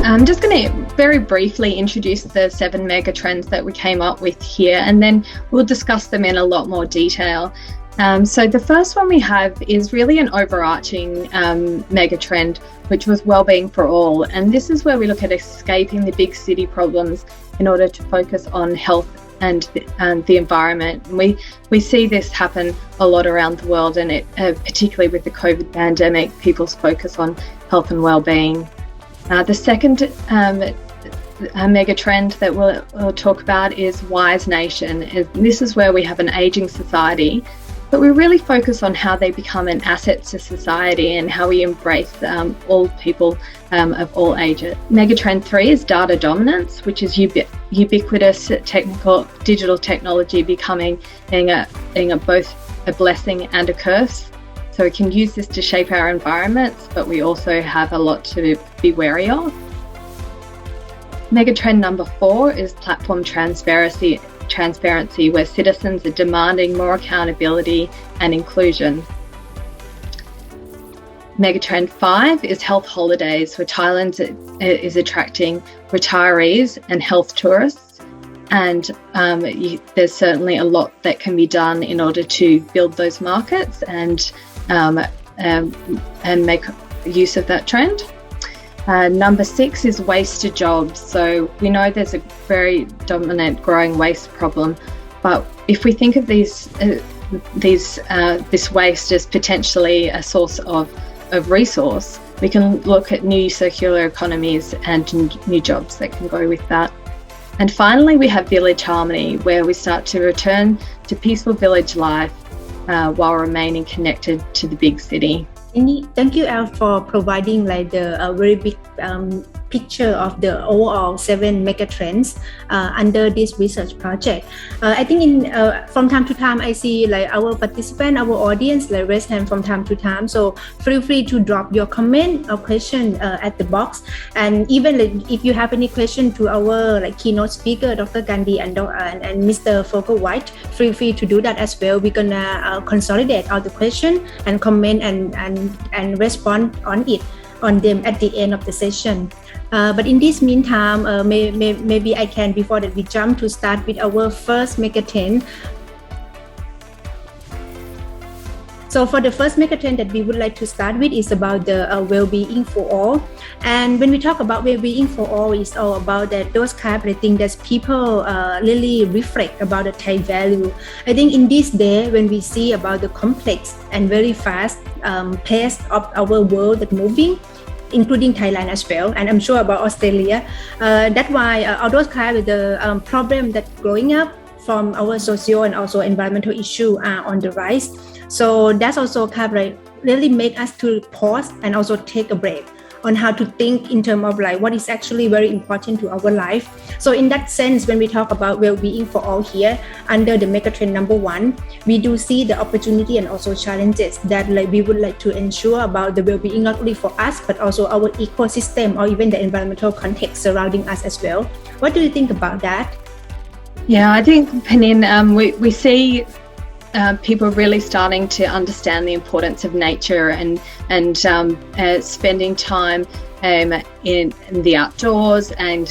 I'm just going to very briefly introduce the 7 megatrends that we came up with here, and then we'll discuss them in a lot more detail. So the first one we have is really an overarching megatrend, which was well-being for all. And this is where we look at escaping the big city problems in order to focus on health and the environment. We see this happen a lot around the world, and particularly with the COVID pandemic, people's focus on health and well-being. The second megatrend that we'll talk about is Wise Nation. This is where we have an ageing society, but we really focus on how they become an asset to society and how we embrace all people of all ages. Megatrend 3 is data dominance, which is ubiquitous digital technology becoming both a blessing and a curse. So we can use this to shape our environments, but we also have a lot to be wary of. Megatrend number 4 is platform transparency, where citizens are demanding more accountability and inclusion. Megatrend 5 is health holidays, where Thailand is attracting retirees and health tourists. And there's certainly a lot that can be done in order to build those markets and make use of that trend. Number 6 is waste to jobs. So we know there's a very dominant growing waste problem, but if we think of this waste as potentially a source of resource, we can look at new circular economies and new jobs that can go with that. And finally, we have village harmony, where we start to return to peaceful village life while remaining connected to the big city. Thank you, Al, for providing the very big picture of the overall 7 megatrends under this research project. I think from time to time I see our participant, our audience raise hand from time to time. So feel free to drop your comment or question at the box. And even if you have any question to our keynote speaker, Dr. Gandhi and Mr. Fogle-White, feel free to do that as well. We're gonna consolidate all the question and comment and respond on them at the end of the session. But in this meantime, maybe I can, before that we jump to start with our first megatrend. So for the first megatrend that we would like to start with is about the well-being for all. And when we talk about well-being for all, it's all about those kind of things that people really reflect about the Thai value. I think in this day, when we see about the complex and very fast pace of our world that moving, including Thailand as well, and I'm sure about Australia. That's why all those kind of the problem that growing up from our social and also environmental issue are on the rise. So that's also kind of really make us to pause and also take a break on how to think in terms of what is actually very important to our life. So in that sense, when we talk about well-being for all here under the megatrend number 1, we do see the opportunity and also challenges that we would like to ensure about the well-being not only for us but also our ecosystem or even the environmental context surrounding us as well. What do you think about that? Yeah, I think, Penin, we see people really starting to understand the importance of nature and spending time in the outdoors and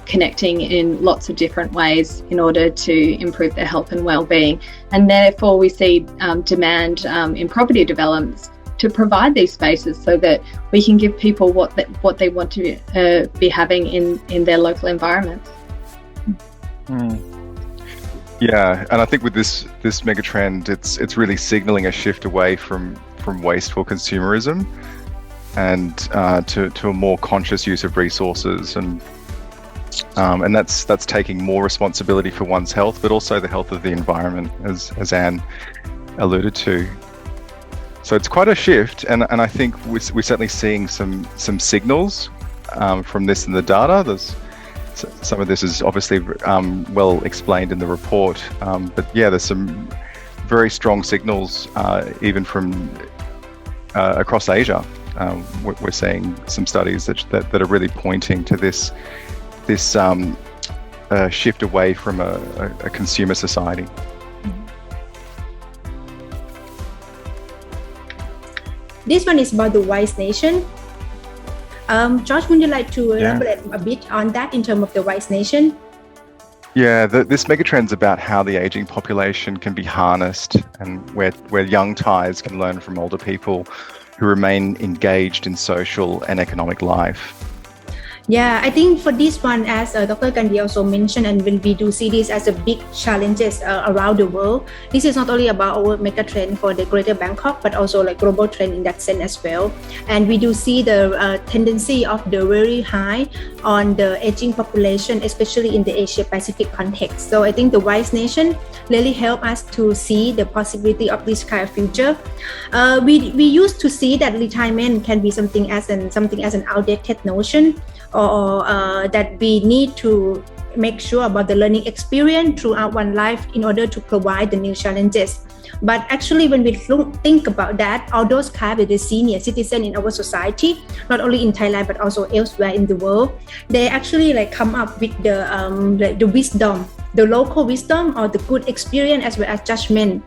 connecting in lots of different ways in order to improve their health and well-being. And therefore we see demand in property developments to provide these spaces so that we can give people what they want to be having in their local environments. Yeah, and I think with this megatrend, it's really signalling a shift away from wasteful consumerism and to a more conscious use of resources, and that's taking more responsibility for one's health, but also the health of the environment, as Anne alluded to. So it's quite a shift, and I think we're certainly seeing some signals from this in the data. Some of this is obviously well explained in the report, but yeah, there's some very strong signals even from across Asia. We're seeing some studies that are really pointing to this shift away from a consumer society. This one is about the Wise Nation. Josh, would you like to elaborate a bit on that in terms of the wise nation? Yeah, this megatrend's about how the aging population can be harnessed and where young ties can learn from older people who remain engaged in social and economic life. Yeah, I think for this one, as Dr. Gandhi also mentioned, and when we do see this as a big challenges around the world, this is not only about our mega trend for the greater Bangkok, but also like global trend in that sense as well. And we do see the tendency of the very high on the aging population, especially in the Asia Pacific context. So I think the wise nation really help us to see the possibility of this kind of future. We used to see that retirement can be something as an outdated notion, or that we need to make sure about the learning experience throughout one life in order to provide the new challenges. But actually, when we think about that, all those kind of the senior citizen in our society, not only in Thailand but also elsewhere in the world, they actually like come up with the wisdom, the local wisdom or the good experience as well as judgment.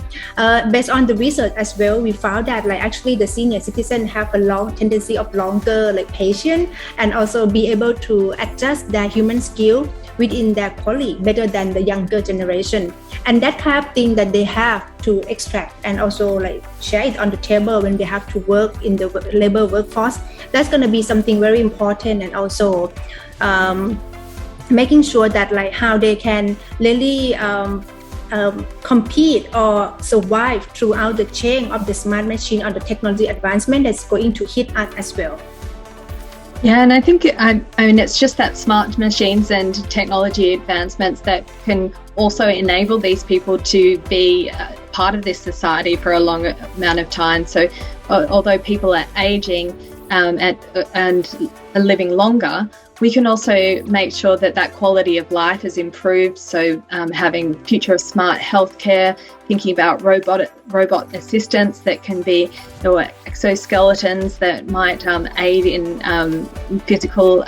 Based on the research as well, we found that like actually the senior citizen have a long tendency of longer like patience and also be able to adjust their human skill within their colleague better than the younger generation. And that kind of thing that they have to extract and also like share it on the table when they have to work in the labor workforce, that's going to be something very important. And also making sure that like how they can really compete or survive throughout the chain of the smart machine or the technology advancement that's going to hit us as well. Yeah, and I think, I mean, it's just that smart machines and technology advancements that can also enable these people to be part of this society for a long amount of time. So although people are aging and are living longer, we can also make sure that that quality of life is improved. So having future of smart healthcare, thinking about robot assistants that can be exoskeletons that might aid in physical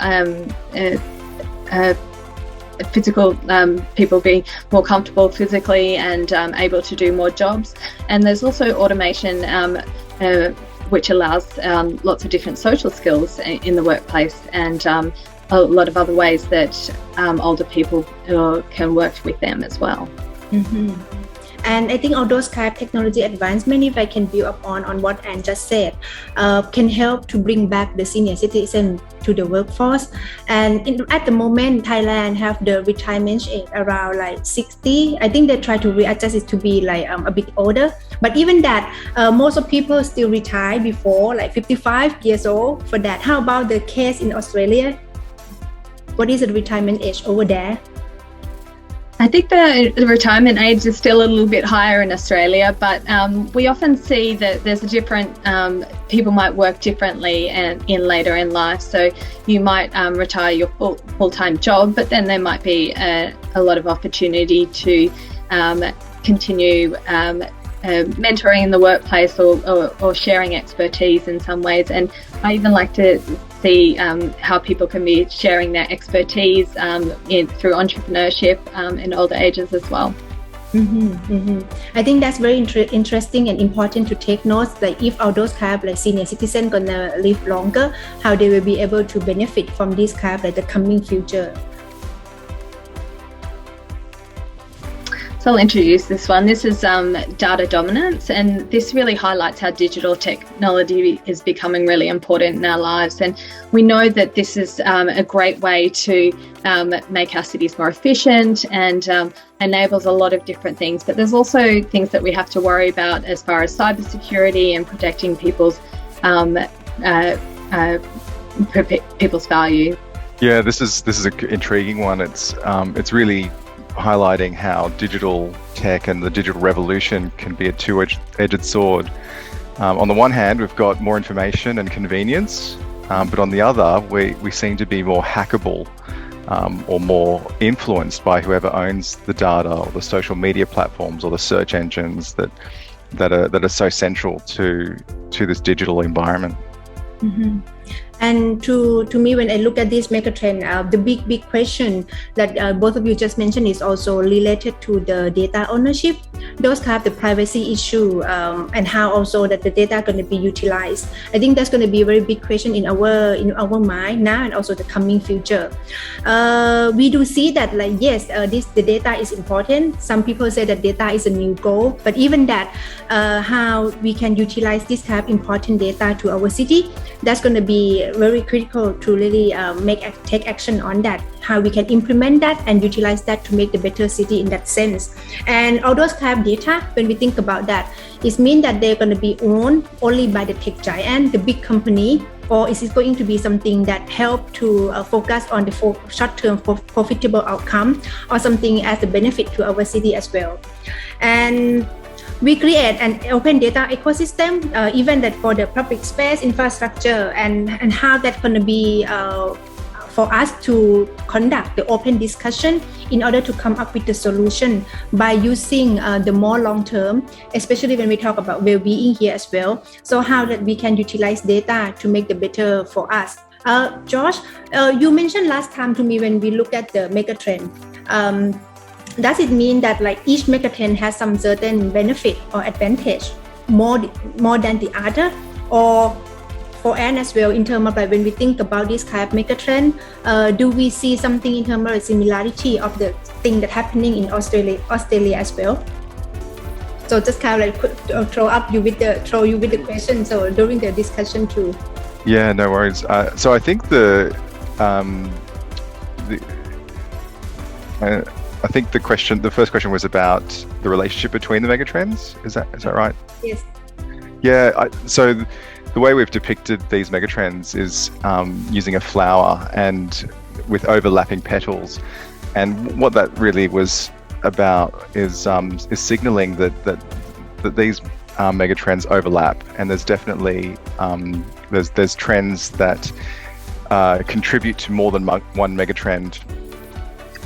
people being more comfortable physically and able to do more jobs. And there's also automation which allows lots of different social skills in the workplace and a lot of other ways that older people can work with them as well. Mm-hmm. And I think all those kind of technology advancement, if I can build upon on what Anne just said, can help to bring back the senior citizen to the workforce. And at the moment, Thailand have the retirement age around like 60. I think they try to readjust it to be like a bit older. But even that, most of people still retire before like 55 years old for that. How about the case in Australia? What is the retirement age over there? I think the retirement age is still a little bit higher in Australia, but we often see that there's a different, people might work differently in later in life. So you might retire your full-time job, but then there might be a lot of opportunity to continue mentoring in the workplace or sharing expertise in some ways. And I even like to see how people can be sharing their expertise through entrepreneurship in older ages as well. Mm-hmm, mm-hmm. I think that's very interesting and important to take notes. Like if all those kind of like senior citizens gonna live longer, how they will be able to benefit from this kind of like the coming future. So I'll introduce this one. This is data dominance, and this really highlights how digital technology is becoming really important in our lives. And we know that this is a great way to make our cities more efficient and enables a lot of different things. But there's also things that we have to worry about as far as cybersecurity and protecting people's value. Yeah, this is an intriguing one. It's really highlighting how digital tech and the digital revolution can be a two-edged sword. On the one hand, we've got more information and convenience, but on the other, we seem to be more hackable or more influenced by whoever owns the data or the social media platforms or the search engines that are so central to this digital environment. Mm-hmm. And to me, when I look at this megatrend, the big question that both of you just mentioned is also related to the data ownership. Those have the privacy issue and how also that the data are going to be utilized. I think that's going to be a very big question in our mind now and also the coming future. We do see that like yes, the data is important. Some people say that data is a new goal, but even that, how we can utilize this type of important data to our city, that's going to be very critical to really take action on that, how we can implement that and utilize that to make the better city in that sense. And all those type of data, when we think about that, it means that they're going to be owned only by the tech giant, the big company, or is it going to be something that help to focus on the short-term profitable outcome or something as a benefit to our city as well. And we create an open data ecosystem, even that for the public space infrastructure and how that's going to be for us to conduct the open discussion in order to come up with the solution by using the more long term, especially when we talk about well-being here as well. So how that we can utilize data to make the better for us. Josh, you mentioned last time to me when we look at the megatrend. Does it mean that like each megatrend has some certain benefit or advantage more than the other? Or for Anne as well, in terms of like when we think about this kind of megatrend, do we see something in terms of the similarity of the thing that happening in Australia as well? So just kind of like throw you with the question. So during the discussion too. Yeah, no worries. So I think I think the first question was about the relationship between the megatrends. Is that right? Yes. Yeah. So the way we've depicted these megatrends is using a flower and with overlapping petals, and what that really was about is signaling that these megatrends overlap, and there's definitely there's trends that contribute to more than one megatrend.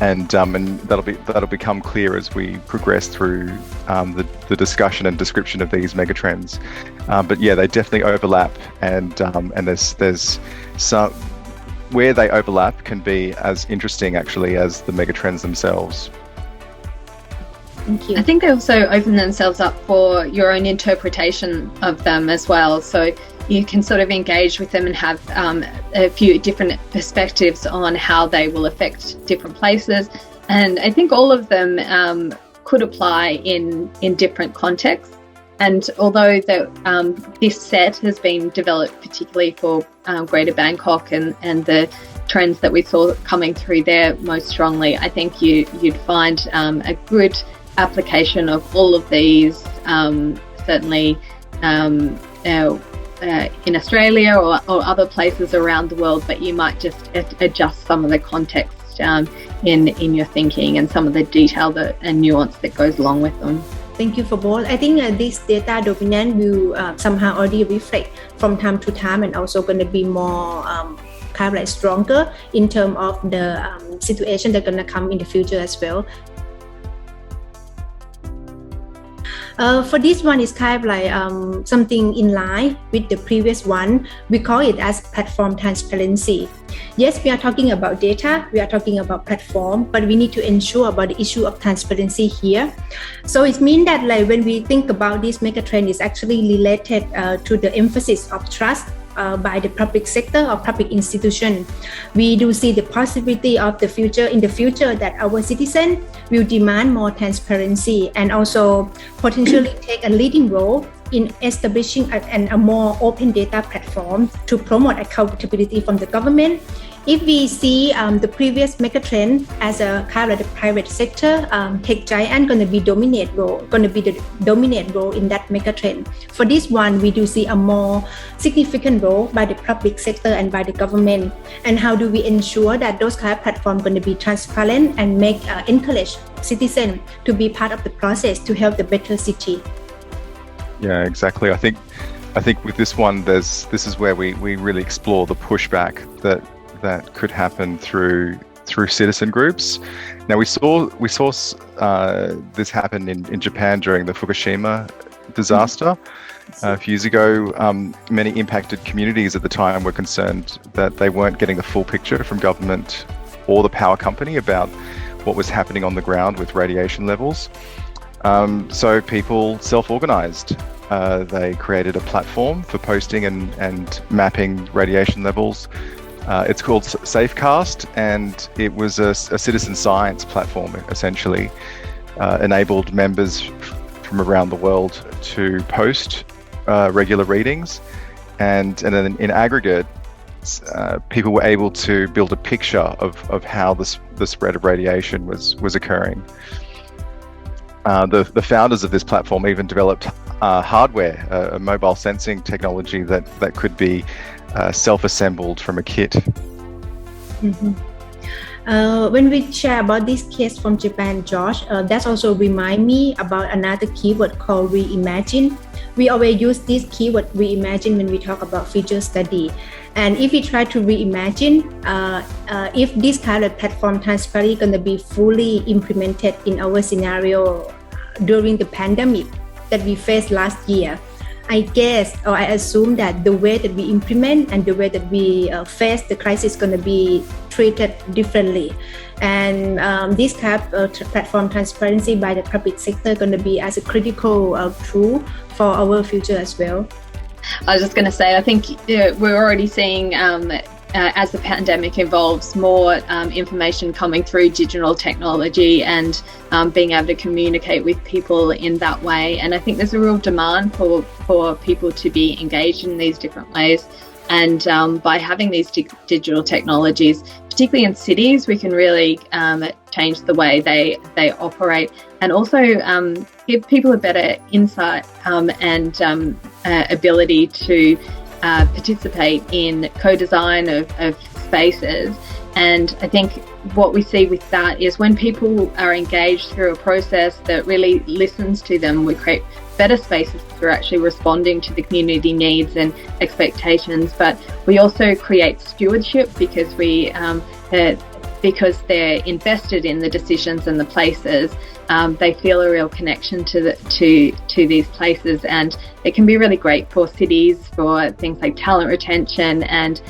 And that'll become clear as we progress through the discussion and description of these megatrends. But yeah, they definitely overlap, and there's some where they overlap can be as interesting actually as the megatrends themselves. Thank you. I think they also open themselves up for your own interpretation of them as well. So you can sort of engage with them and have a few different perspectives on how they will affect different places. And I think all of them could apply in different contexts. And although this set has been developed particularly for Greater Bangkok and the trends that we saw coming through there most strongly, I think you'd find a good application of all of these, certainly in Australia or other places around the world, but you might just adjust some of the context in your thinking and some of the detail and nuance that goes along with them. Thank you for both. I think this data dominant will somehow already reflect from time to time and also going to be more kind of like stronger in terms of the situation that's going to come in the future as well. For this one, it's kind of like something in line with the previous one. We call it as platform transparency. Yes, we are talking about data, we are talking about platform, but we need to ensure about the issue of transparency here. So it means that like when we think about this megatrend, is actually related to the emphasis of trust by the public sector or public institution. We do see the possibility of the future that our citizens will demand more transparency and also potentially take a leading role in establishing a more open data platform to promote accountability from the government. If we see the previous megatrend as a kind of the private sector, tech giant going to be the dominant role in that megatrend. For this one, we do see a more significant role by the public sector and by the government. And how do we ensure that those kind of platforms going to be transparent and encourage citizens to be part of the process to help the better city? Yeah, exactly. I think with this one, this is where we really explore the pushback that could happen through citizen groups. Now we saw this happen in Japan during the Fukushima disaster, A few years ago, many impacted communities at the time were concerned that they weren't getting the full picture from government or the power company about what was happening on the ground with radiation levels. So people self-organized. They created a platform for posting and mapping radiation levels. It's called Safecast, and it was a citizen science platform, essentially. Enabled members from around the world to post regular readings, and then in aggregate, people were able to build a picture of how the spread of radiation was occurring. The founders of this platform even developed hardware, a mobile sensing technology that could be self-assembled from a kit. Mm-hmm. When we share about this case from Japan, Josh, that also remind me about another keyword called reimagine. We always use this keyword reimagine when we talk about future study. And if we try to reimagine, if this kind of platform transparency going to be fully implemented in our scenario during the pandemic that we faced last year, I guess, or I assume that the way that we implement and the way that we face the crisis is going to be treated differently. And this type of platform transparency by the public sector is going to be as a critical tool for our future as well. I was just going to say, I think we're already seeing as the pandemic evolves, more information coming through digital technology and being able to communicate with people in that way. And I think there's a real demand for people to be engaged in these different ways. And by having these digital technologies, particularly in cities, we can really change the way they operate, and also give people a better insight and ability to participate in co-design of spaces. And I think what we see with that is when people are engaged through a process that really listens to them, we create better spaces for actually responding to the community needs and expectations. But we also create stewardship because because they're invested in the decisions and the places. They feel a real connection to these places, and it can be really great for cities for things like talent retention and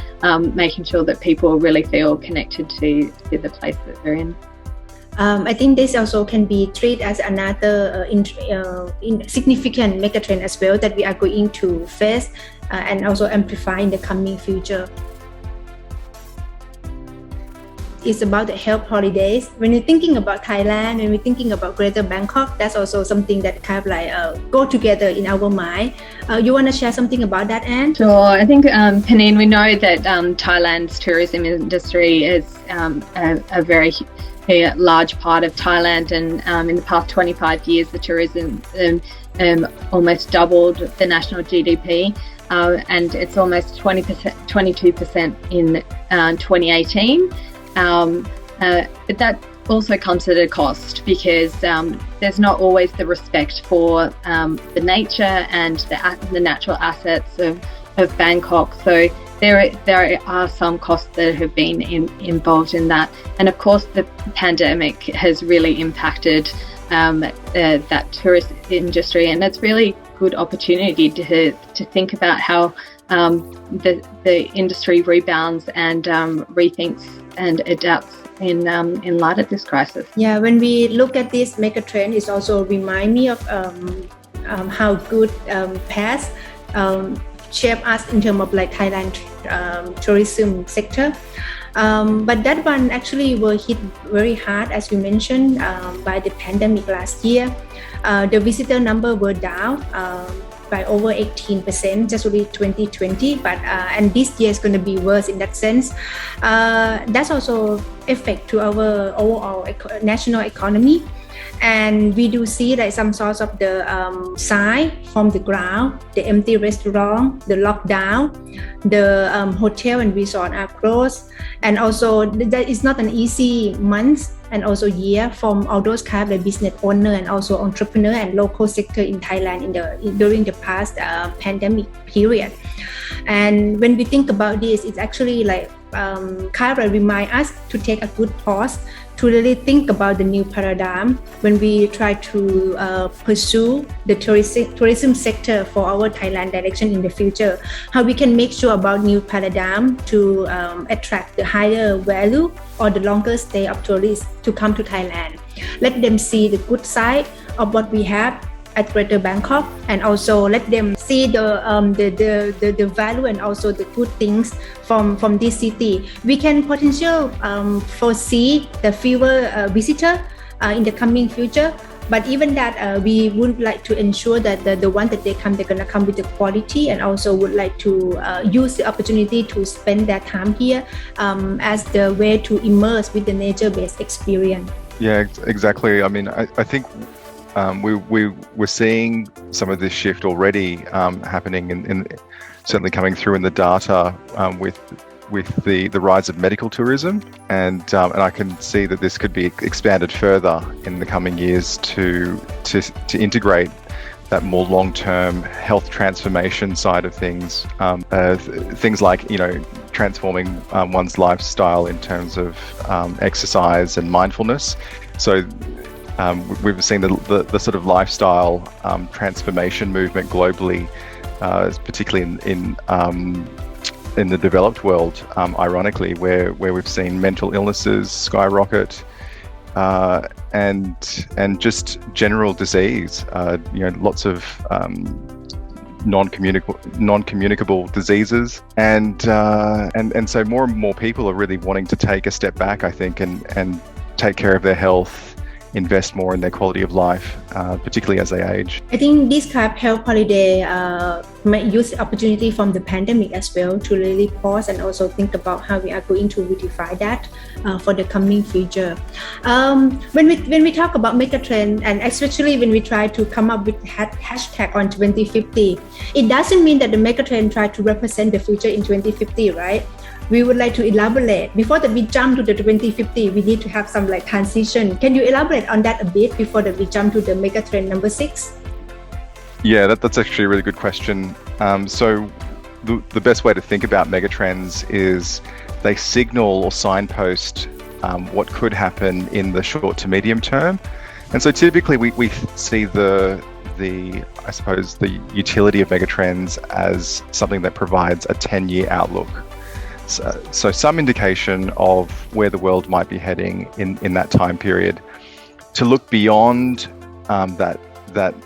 making sure that people really feel connected to the place that they're in. I think this also can be treated as another significant megatrend as well that we are going to face and also amplify in the coming future. It's about the health holidays. When you're thinking about Thailand, when we're thinking about Greater Bangkok, that's also something that kind of like go together in our mind. You want to share something about that, Anne? Sure. I think, Panine, we know that Thailand's tourism industry is a very large part of Thailand, and in the past 25 years, the tourism almost doubled the national GDP. And it's almost 22% in 2018. But that also comes at a cost because there's not always the respect for the nature and the natural assets of Bangkok. So there are some costs that have been involved in that. And of course, the pandemic has really impacted that tourist industry, and it's really good opportunity to think about how the industry rebounds and rethinks and adapts in light of this crisis. Yeah, when we look at this megatrend, it also remind me of how good past shape us in terms of like Thailand tourism sector. But that one actually were hit very hard, as we mentioned, by the pandemic last year. The visitor number were down by over 18%, just only 2020, but and this year is going to be worse in that sense. That's also affect to our overall national economy. And we do see like some sorts of the sign from the ground, the empty restaurant, the lockdown, the hotel and resort are closed, and also that is not an easy month and also year from all those kind of business owner and also entrepreneur and local sector in Thailand during the past pandemic period. And when we think about this, it's actually like kind of remind us to take a good pause to really think about the new paradigm when we try to pursue the tourism sector for our Thailand direction in the future. How we can make sure about new paradigm to attract the higher value or the longer stay of tourists to come to Thailand. Let them see the good side of what we have at Greater Bangkok, and also let them see the value and also the good things from this city. We can potentially foresee the fewer visitor in the coming future, but even that we would like to ensure that the one that they come, they're gonna come with the quality, and also would like to use the opportunity to spend their time here as the way to immerse with the nature-based experience. Yeah, exactly. I mean, I think we're seeing some of this shift already happening in certainly coming through in the data with the rise of medical tourism, and I can see that this could be expanded further in the coming years to integrate that more long-term health transformation side of things, things like transforming one's lifestyle in terms of exercise and mindfulness. So we've seen the sort of lifestyle transformation movement globally, particularly in the developed world, ironically, where we've seen mental illnesses skyrocket, and just general disease. Lots of non-communicable diseases, and so more and more people are really wanting to take a step back, I think, and take care of their health, invest more in their quality of life, particularly as they age. I think this kind of health holiday might use the opportunity from the pandemic as well to really pause and also think about how we are going to redefine that for the coming future. When we talk about Megatrend, and especially when we try to come up with hashtag on 2050, it doesn't mean that the Megatrend try to represent the future in 2050, right? We would like to elaborate. Before that we jump to the 2050, we need to have some like transition. Can you elaborate on that a bit before that we jump to the Megatrend number 6? Yeah, that's actually a really good question. So the best way to think about megatrends is they signal or signpost what could happen in the short to medium term. And so typically we see the I suppose the utility of megatrends as something that provides a 10-year outlook. So some indication of where the world might be heading in that time period. To look beyond that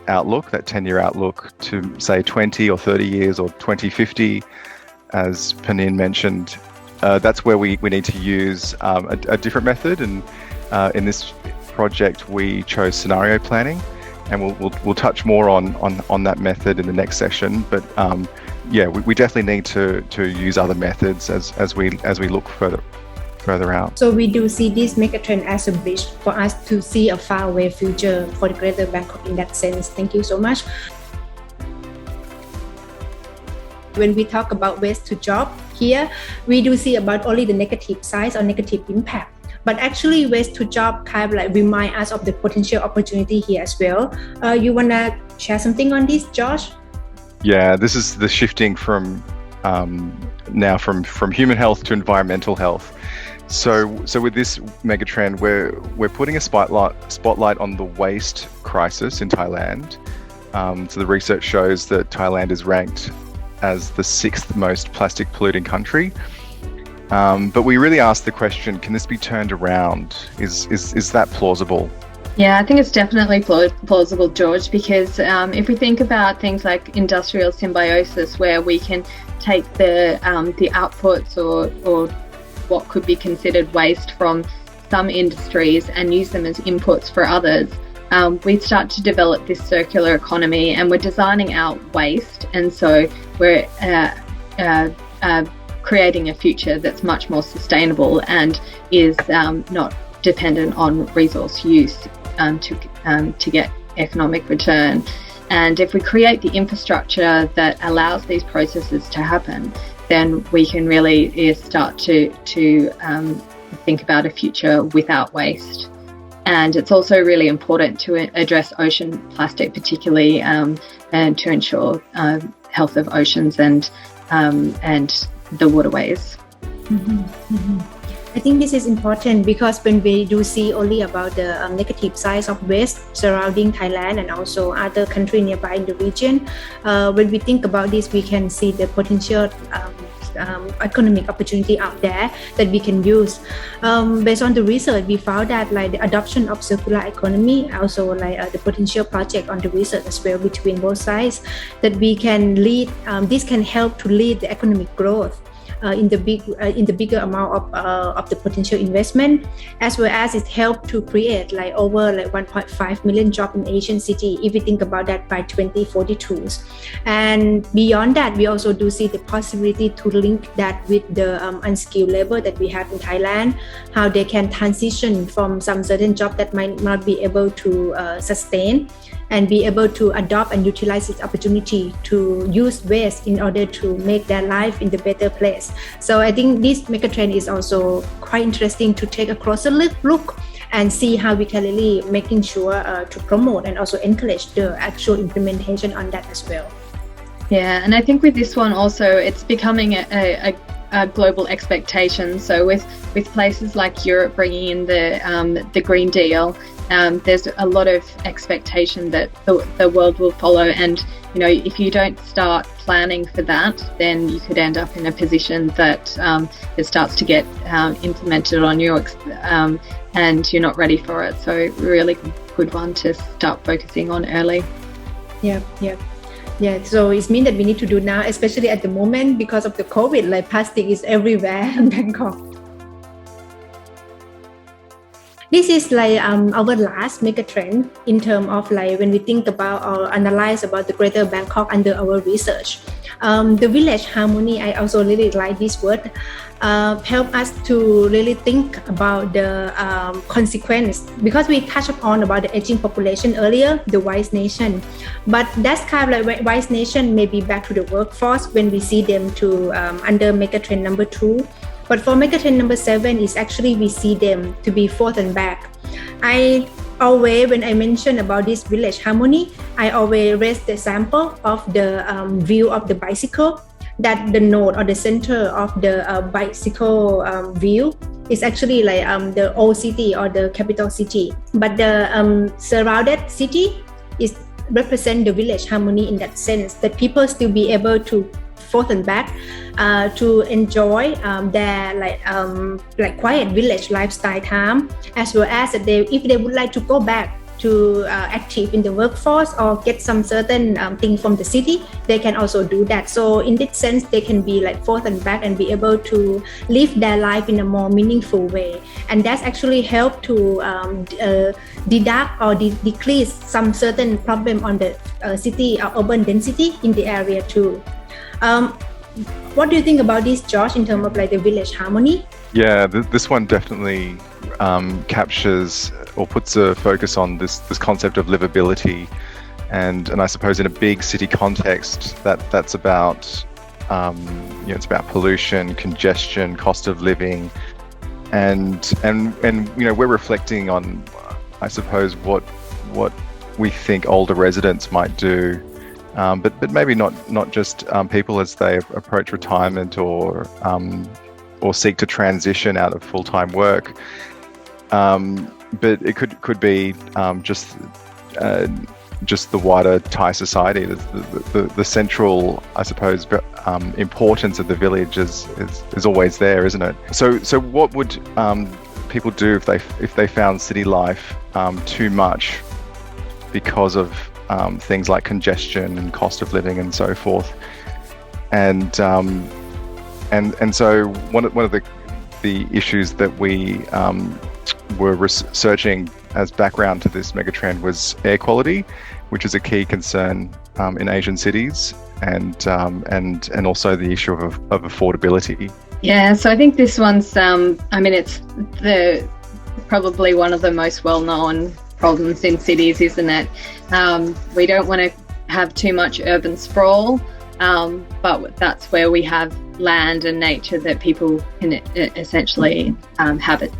outlook, that 10-year outlook, to say 20 or 30 years or 2050, as Panin mentioned, that's where we need to use a different method. And in this project, we chose scenario planning, and we'll touch more on that method in the next session. But yeah, we definitely need to use other methods as we look further out. So we do see this megatrend as a bridge for us to see a faraway future for the Greater Bangkok in that sense. Thank you so much. When we talk about waste to job here, we do see about only the negative sides or negative impact. But actually, waste to job kind of like remind us of the potential opportunity here as well. You wanna share something on this, Josh? Yeah, this is the shifting from now from human health to environmental health. So with this megatrend, we're putting a spotlight on the waste crisis in Thailand. So the research shows that Thailand is ranked as the 6th most plastic polluting country. But we really asked the question: can this be turned around? Is that plausible? Yeah, I think it's definitely plausible, George, because if we think about things like industrial symbiosis, where we can take the outputs or what could be considered waste from some industries and use them as inputs for others, we start to develop this circular economy, and we're designing out waste, and so we're creating a future that's much more sustainable and is not dependent on resource use to get economic return. And if we create the infrastructure that allows these processes to happen, then we can really start to think about a future without waste. And it's also really important to address ocean plastic, particularly, and to ensure health of oceans and and the waterways. I think this is important because when we do see only about the negative sides of waste surrounding Thailand and also other countries nearby in the region, when we think about this, we can see the potential economic opportunity out there that we can use. Based on the research, we found that like the adoption of circular economy, also like the potential project on the research as well between both sides, that we can lead. This can help to lead the economic growth. In the bigger amount of the potential investment, as well as it helped to create like over like 1.5 million jobs in Asian city if we think about that by 2042. And beyond that, we also do see the possibility to link that with the unskilled labor that we have in Thailand, how they can transition from some certain job that might not be able to sustain and be able to adopt and utilize this opportunity to use waste in order to make their life in the better place. So I think this megatrend is also quite interesting to take a closer look and see how we can really making sure to promote and also encourage the actual implementation on that as well. Yeah, and I think with this one also, it's becoming a global expectation. So with places like Europe bringing in the Green Deal, there's a lot of expectation that the world will follow, and if you don't start planning for that, then you could end up in a position that it starts to get implemented on you and you're not ready for it. So really good one to start focusing on early. Yeah, so it means that we need to do now, especially at the moment because of the COVID, like plastic is everywhere in Bangkok. This is like our last mega trend in terms of like when we think about or analyze about the greater Bangkok under our research. The village harmony, I also really like this word, help us to really think about the consequence, because we touched upon about the aging population earlier, the wise nation, but that's kind of like wise nation maybe back to the workforce when we see them to under mega trend number 2. But for megatrend number 7 is actually we see them to be forth and back. I always, when I mention about this village harmony, I always raise the example of the view of the bicycle, that the node or the center of the bicycle view is actually like the old city or the capital city. But the surrounded city is represent the village harmony in that sense, that people still be able to forth and back to enjoy their like quiet village lifestyle time, as well as that if they would like to go back to active in the workforce or get some certain thing from the city, they can also do that. So in this sense, they can be like forth and back and be able to live their life in a more meaningful way, and that's actually help to deduct or decrease some certain problem on the city or urban density in the area too. What do you think about this, Josh, in terms of like the village harmony? Yeah, this one definitely captures or puts a focus on this concept of livability, and I suppose in a big city context that's about it's about pollution, congestion, cost of living, and we're reflecting on, I suppose, what we think older residents might do. But maybe not just people as they approach retirement or seek to transition out of full-time work. But it could be just the wider Thai society. The central, I suppose, importance of the village is always there, isn't it? So what would people do if they found city life too much because of things like congestion and cost of living and so forth, and so one of the issues that we were researching as background to this megatrend was air quality, which is a key concern in Asian cities, and also the issue of affordability. Yeah, so I think this one's it's probably one of the most well-known problems in cities, isn't it? We don't want to have too much urban sprawl, but that's where we have land and nature that people can essentially inhabit.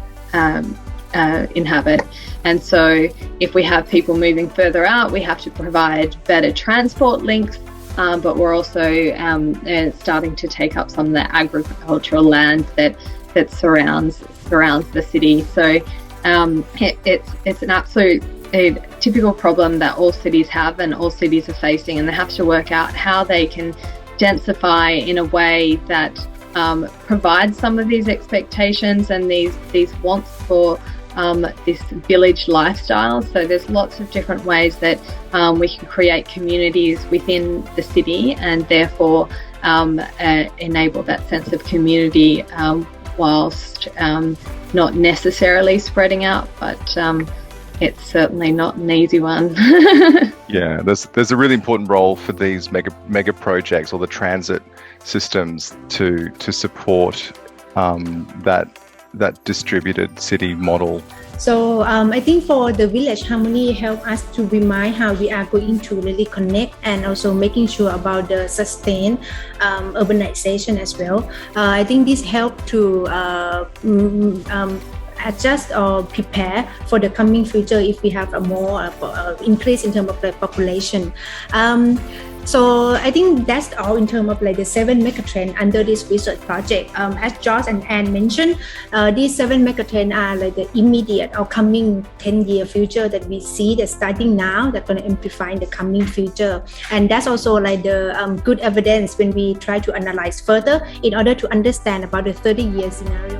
And so if we have people moving further out, we have to provide better transport links but we're also starting to take up some of the agricultural land that surrounds the city. So it's an absolute a typical problem that all cities have and all cities are facing, and they have to work out how they can densify in a way that provides some of these expectations and these wants for this village lifestyle. So there's lots of different ways that we can create communities within the city and therefore enable that sense of community whilst not necessarily spreading out, but it's certainly not an easy one. Yeah, there's a really important role for these mega projects or the transit systems to support that distributed city model. So I think for the village harmony help us to remind how we are going to really connect and also making sure about the sustained urbanization as well. I think this help to adjust or prepare for the coming future if we have a more increase in terms of the population. So I think that's all in terms of like the 7 megatrends under this research project. As Josh and Anne mentioned, these 7 megatrends are like the immediate or coming 10-year future that we see that's starting now that's going to amplify in the coming future. And that's also like the good evidence when we try to analyze further in order to understand about the 30-year scenario.